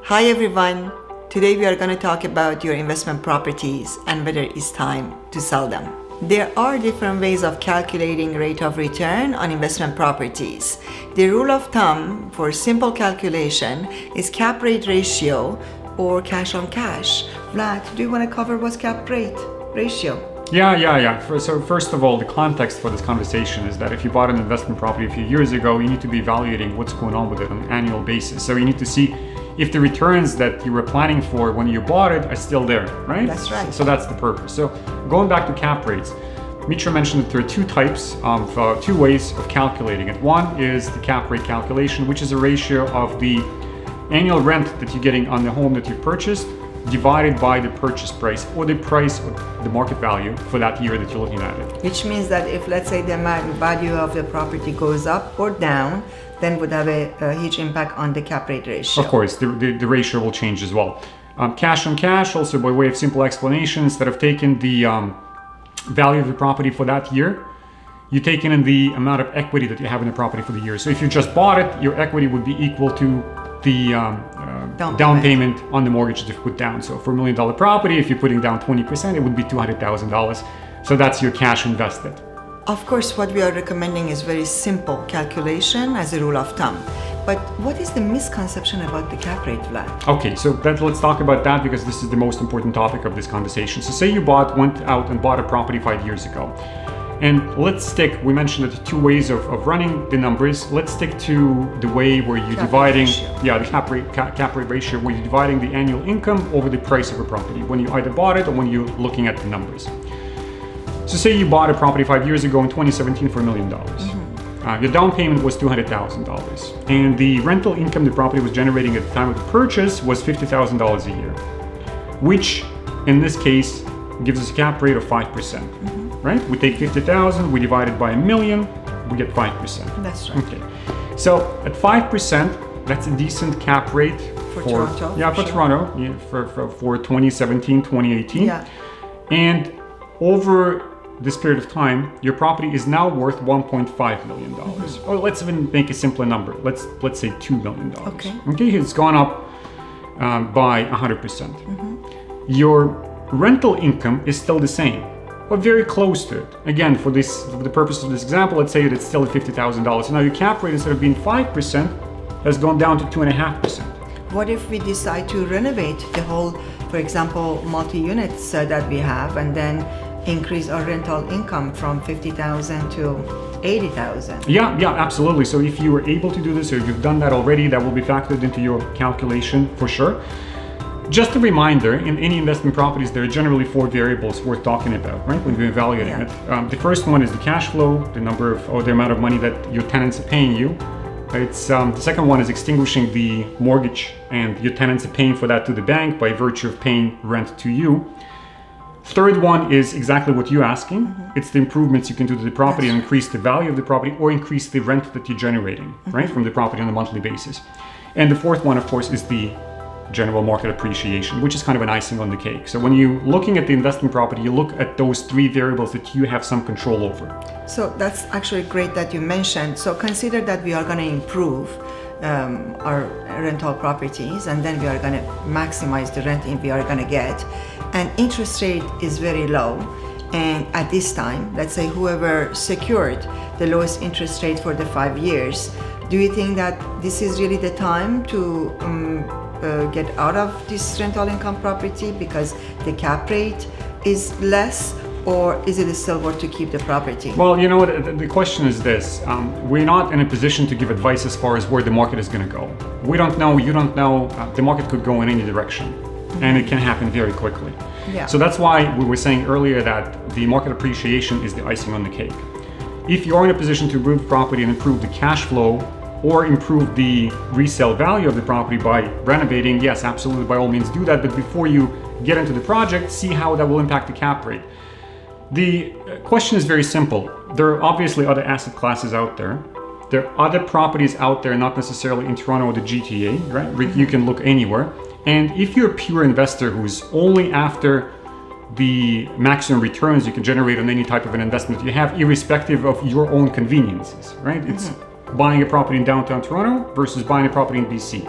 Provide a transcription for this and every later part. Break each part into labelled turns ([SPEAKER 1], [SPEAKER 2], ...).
[SPEAKER 1] Hi everyone. Today we are going to talk about your investment properties and whether it's time to sell them. There are different ways of calculating rate of return on investment properties. The rule of thumb for simple calculation is cap rate ratio or cash on cash. Vlad, do you want to cover what's cap rate ratio?
[SPEAKER 2] Yeah. So first of all, the context for this conversation is that if you bought an investment property a few years ago, you need to be evaluating what's going on with it on an annual basis. So you need to see if the returns that you were planning for when you bought it are still there, right?
[SPEAKER 1] That's right.
[SPEAKER 2] So that's the purpose. So going back to cap rates, Mitra mentioned that there are two types of, two ways of calculating it. One is the cap rate calculation, which is a ratio of the annual rent that you're getting on the home that you've purchased divided by the purchase price or the price of the market value for that year that you're looking at it.
[SPEAKER 1] Which means that if, let's say, the value of the property goes up or down, then would have a huge impact on the cap rate ratio.
[SPEAKER 2] Of course, the ratio will change as well. Cash on cash, also by way of simple explanation, instead of taking the value of the property for that year, you take in the amount of equity that you have in the property for the year. So if you just bought it, your equity would be equal to the down payment on the mortgage that you put down. So for $1 million property, if you're putting down 20%, it would be $200,000. So that's your cash invested.
[SPEAKER 1] Of course, what we are recommending is very simple calculation as a rule of thumb. But what is the misconception about the cap rate, Vlad?
[SPEAKER 2] Okay, so let's talk about that because this is the most important topic of this conversation. So say you went out and bought a property 5 years ago. And we mentioned that two ways of running the numbers. Let's stick to the way where you're dividing, the cap rate ratio, where you're dividing the annual income over the price of a property when you either bought it or when you're looking at the numbers. So say you bought a property 5 years ago in 2017 for $1 million. Your down payment was $200,000. And the rental income the property was generating at the time of the purchase was $50,000 a year, which in this case gives us a cap rate of 5%. Right? We take 50,000, we divide it by $1 million, we get 5%.
[SPEAKER 1] That's right.
[SPEAKER 2] Okay. So at 5%, that's a decent cap rate
[SPEAKER 1] for Toronto.
[SPEAKER 2] Yeah, for Toronto, for 2017, 2018.
[SPEAKER 1] Yeah.
[SPEAKER 2] And over this period of time, your property is now worth $1.5 million. Or let's even make a simpler number. Let's say $2 million.
[SPEAKER 1] Okay.
[SPEAKER 2] Okay, it's gone up by 100%. Your rental income is still the same, but very close to it. Again, for the purpose of this example, let's say that it's still at $50,000. So now your cap rate, instead of being 5%, has gone down to 2.5%.
[SPEAKER 1] What if we decide to renovate the whole, for example, multi-units that we have, and then increase our rental income from $50,000 to $80,000?
[SPEAKER 2] Yeah, absolutely. So if you were able to do this, or you've done that already, that will be factored into your calculation for sure. Just a reminder, in any investment properties, there are generally four variables worth talking about, right, when you're evaluating it. The first one is the cash flow, the amount of money that your tenants are paying you. The second one is extinguishing the mortgage, and your tenants are paying for that to the bank by virtue of paying rent to you. Third one is exactly what you're asking. It's the improvements you can do to the property and increase the value of the property or increase the rent that you're generating, right, from the property on a monthly basis. And the fourth one, of course, is the general market appreciation, which is kind of an icing on the cake. So when you're looking at the investment property, you look at those three variables that you have some control over. So
[SPEAKER 1] that's actually great that you mentioned. So consider that we are going to improve our rental properties, and then we are going to maximize the rent we are going to get. And interest rate is very low. And at this time, let's say whoever secured the lowest interest rate for the 5 years, do you think that this is really the time to get out of this rental income property because the cap rate is less, or is it still worth to keep the property?
[SPEAKER 2] Well, you know what, the question is this. We're not in a position to give advice as far as where the market is going to go. We don't know, you don't know. The market could go in any direction, and it can happen very quickly.
[SPEAKER 1] Yeah.
[SPEAKER 2] So that's why we were saying earlier that the market appreciation is the icing on the cake. If you're in a position to improve property and improve the cash flow, or improve the resale value of the property by renovating, yes, absolutely, by all means do that. But before you get into the project, see how that will impact the cap rate. The question is very simple. There are obviously other asset classes out there. There are other properties out there, not necessarily in Toronto or the GTA, right? You can look anywhere. And if you're a pure investor who's only after the maximum returns you can generate on any type of an investment you have, irrespective of your own conveniences, right? It's buying a property in downtown Toronto versus buying a property in BC.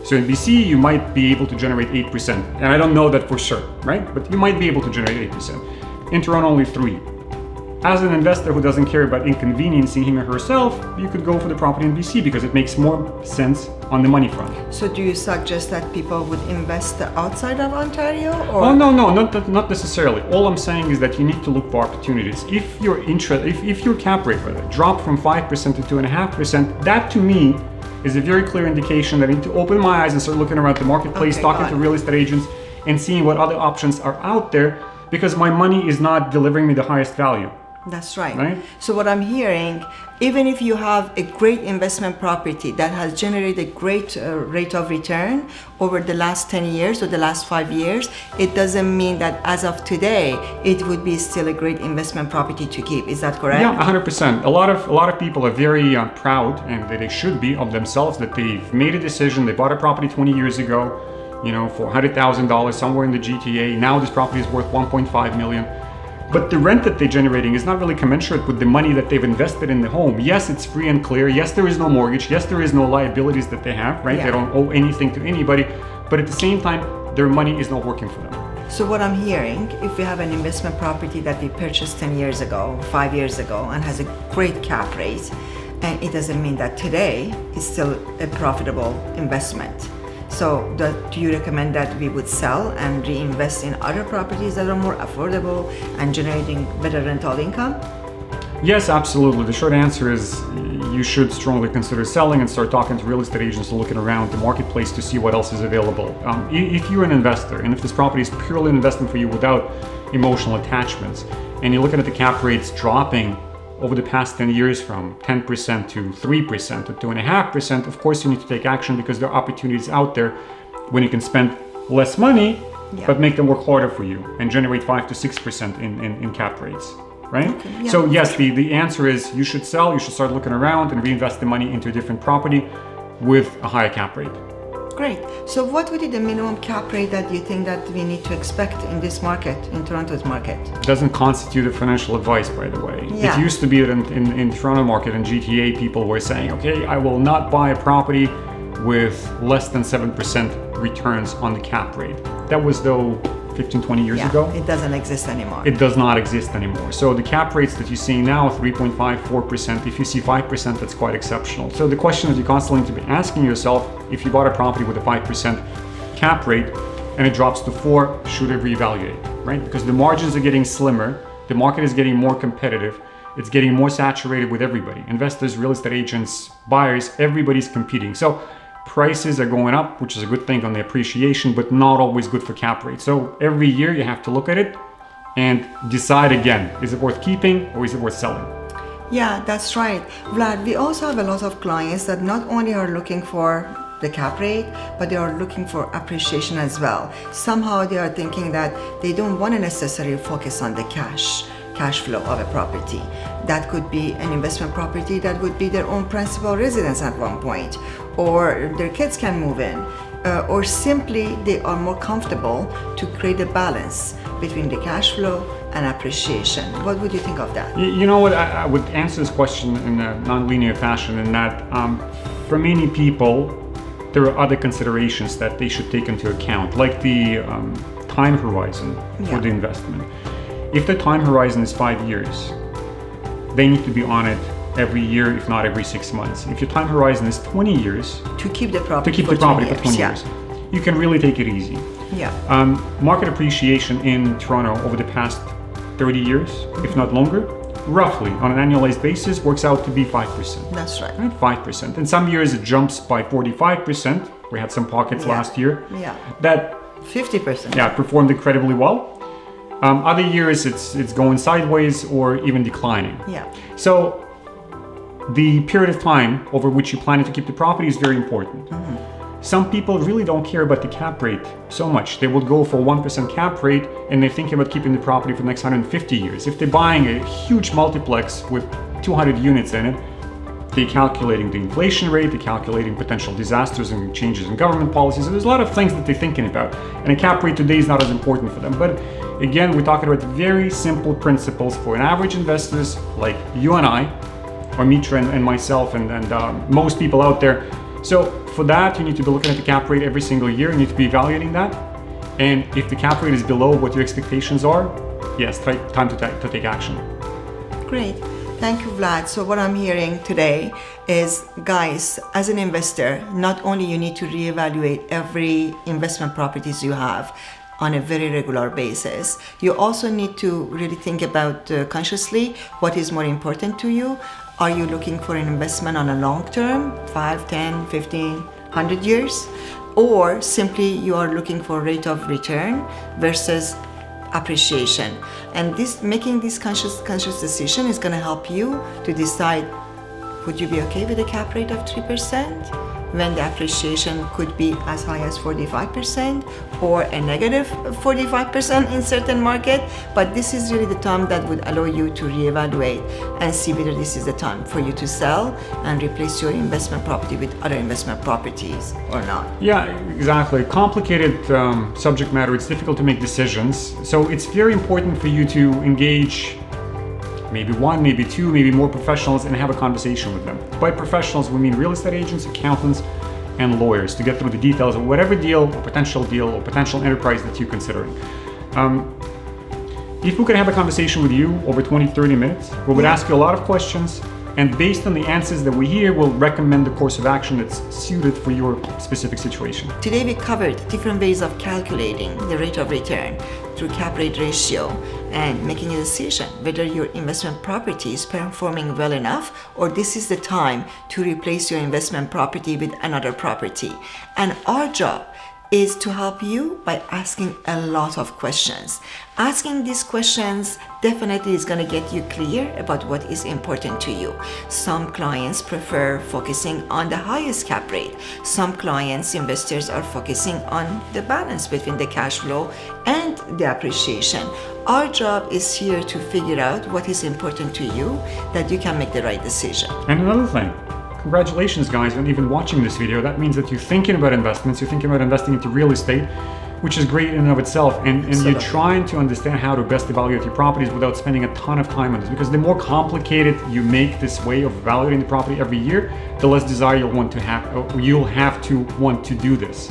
[SPEAKER 2] So in BC, you might be able to generate 8%. And I don't know that for sure, right? But you might be able to generate 8%. In Toronto, only 3. As an investor who doesn't care about inconveniencing him or herself, you could go for the property in BC because it makes more sense on the money front.
[SPEAKER 1] So do you suggest that people would invest outside of Ontario? Or?
[SPEAKER 2] Oh, no, not necessarily. All I'm saying is that you need to look for opportunities. If your cap rate dropped from 5% to 2.5%, that to me is a very clear indication that I need to open my eyes and start looking around the marketplace, talking to real estate agents and seeing what other options are out there, because my money is not delivering me the highest value.
[SPEAKER 1] That's right. So what I'm hearing, even if you have a great investment property that has generated a great rate of return over the last 10 years or the last 5 years, it doesn't mean that as of today, it would be still a great investment property to keep. Is that correct?
[SPEAKER 2] Yeah, 100%. A lot of people are very proud, and they should be, of themselves, that they've made a decision. They bought a property 20 years ago, for $100,000 somewhere in the GTA. Now this property is worth $1.5 million. But the rent that they're generating is not really commensurate with the money that they've invested in the home. Yes, it's free and clear. Yes, there is no mortgage. Yes, there is no liabilities that they have, right? Yeah. They don't owe anything to anybody. But at the same time, their money is not working for them.
[SPEAKER 1] So what I'm hearing, if we have an investment property that we purchased 10 years ago, 5 years ago, and has a great cap rate, and it doesn't mean that today is still a profitable investment. So do you recommend that we would sell and reinvest in other properties that are more affordable and generating better rental income?
[SPEAKER 2] Yes, absolutely. The short answer is you should strongly consider selling and start talking to real estate agents and looking around the marketplace to see what else is available. If you're an investor and if this property is purely an investment for you without emotional attachments, and you're looking at the cap rates dropping over the past 10 years from 10% to 3% to 2.5%, of course you need to take action, because there are opportunities out there when you can spend less money, but make them work harder for you and generate 5 to 6% in cap rates, right? Okay, yeah. So yes, the answer is you should sell, you should start looking around and reinvest the money into a different property with a higher cap rate.
[SPEAKER 1] Great. So what would be the minimum cap rate that you think that we need to expect in this market, in Toronto's market?
[SPEAKER 2] It doesn't constitute a financial advice, by the way. Yeah. It used to be that in Toronto market and GTA, people were saying, okay, I will not buy a property with less than 7% returns on the cap rate. That was though 15, 20 years ago.
[SPEAKER 1] It doesn't exist anymore.
[SPEAKER 2] It does not exist anymore. So the cap rates that you see now, 3.5, 4%, if you see 5%, that's quite exceptional. So the question is, you constantly need to be asking yourself, if you bought a property with a 5% cap rate and it drops to 4, should I reevaluate, right? Because the margins are getting slimmer, the market is getting more competitive, it's getting more saturated with everybody. Investors, real estate agents, buyers, everybody's competing. So prices are going up, which is a good thing on the appreciation, but not always good for cap rate. So every year you have to look at it and decide again, is it worth keeping or is it worth selling?
[SPEAKER 1] Yeah, that's right. Vlad, we also have a lot of clients that not only are looking for the cap rate, but they are looking for appreciation as well. Somehow they are thinking that they don't want to necessarily focus on the cash flow of a property. That could be an investment property that would be their own principal residence at one point, or their kids can move in, or simply they are more comfortable to create a balance between the cash flow and appreciation. What would you think of that?
[SPEAKER 2] You know what, I would answer this question in a non-linear fashion, in that for many people, there are other considerations that they should take into account, like the time horizon for the investment. If the time horizon is 5 years, they need to be on it every year, if not every 6 months. If your time horizon is 20 years,
[SPEAKER 1] to keep the property
[SPEAKER 2] for 20 years, you can really take it easy.
[SPEAKER 1] Yeah.
[SPEAKER 2] Market appreciation in Toronto over the past 30 years, if not longer, roughly on an annualized basis, works out to be 5%.
[SPEAKER 1] That's right.
[SPEAKER 2] 5%. In some years it jumps by 45%. We had some pockets last year that
[SPEAKER 1] 50%.
[SPEAKER 2] Yeah, performed incredibly well. Other years it's going sideways or even declining.
[SPEAKER 1] Yeah.
[SPEAKER 2] So the period of time over which you're planning to keep the property is very important. Mm-hmm. Some people really don't care about the cap rate so much. They will go for 1% cap rate and they're thinking about keeping the property for the next 150 years. If they're buying a huge multiplex with 200 units in it, they're calculating the inflation rate, they're calculating potential disasters and changes in government policies. So there's a lot of things that they're thinking about. And a cap rate today is not as important for them. But again, we're talking about very simple principles for an average investors like you and I, or Mitra and myself and most people out there. So for that, you need to be looking at the cap rate every single year. You need to be evaluating that. And if the cap rate is below what your expectations are, yes, time to take action.
[SPEAKER 1] Great. Thank you, Vlad. So what I'm hearing today is, guys, as an investor, not only you need to reevaluate every investment properties you have on a very regular basis, you also need to really think about consciously what is more important to you. Are you looking for an investment on a long term, 5, 10, 15, 100 years? Or simply you are looking for rate of return versus appreciation? And making this conscious decision is going to help you to decide, would you be okay with a cap rate of 3% when the appreciation could be as high as 45% or a negative 45% in certain market? But this is really the time that would allow you to reevaluate and see whether this is the time for you to sell and replace your investment property with other investment properties or not.
[SPEAKER 2] Yeah, exactly. Complicated subject matter. It's difficult to make decisions. So it's very important for you to engage maybe one, maybe two, maybe more professionals and have a conversation with them. By professionals, we mean real estate agents, accountants, and lawyers to get through the details of whatever deal or potential enterprise that you're considering. If we could have a conversation with you over 20, 30 minutes, we would ask you a lot of questions, and based on the answers that we hear, we'll recommend the course of action that's suited for your specific situation.
[SPEAKER 1] Today we covered different ways of calculating the rate of return through cap rate ratio and making a decision whether your investment property is performing well enough or this is the time to replace your investment property with another property. And our job is to help you by asking a lot of questions. Asking these questions definitely is going to get you clear about what is important to you. Some clients prefer focusing on the highest cap rate. Some clients, investors, are focusing on the balance between the cash flow and the appreciation. Our job is here to figure out what is important to you that you can make the right decision.
[SPEAKER 2] And another thing, congratulations guys on even watching this video. That means that you're thinking about investments, you're thinking about investing into real estate, which is great in and of itself, and you're trying to understand how to best evaluate your properties without spending a ton of time on this, because the more complicated you make this way of evaluating the property every year, the less desire you'll have to want to do this.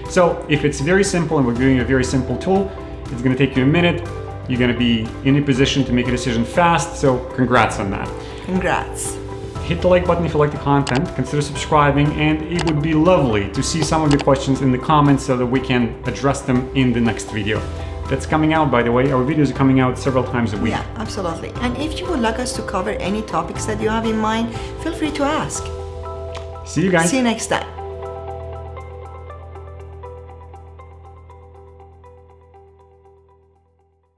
[SPEAKER 2] So if it's very simple and we're giving you a very simple tool, it's going to take you a minute, you're going to be in a position to make a decision fast, so congrats on that.
[SPEAKER 1] Congrats.
[SPEAKER 2] Hit the like button if you like the content, consider subscribing, and it would be lovely to see some of your questions in the comments so that we can address them in the next video. That's coming out, by the way. Our videos are coming out several times a week.
[SPEAKER 1] Yeah, absolutely. And if you would like us to cover any topics that you have in mind, feel free to ask.
[SPEAKER 2] See you guys.
[SPEAKER 1] See you next time.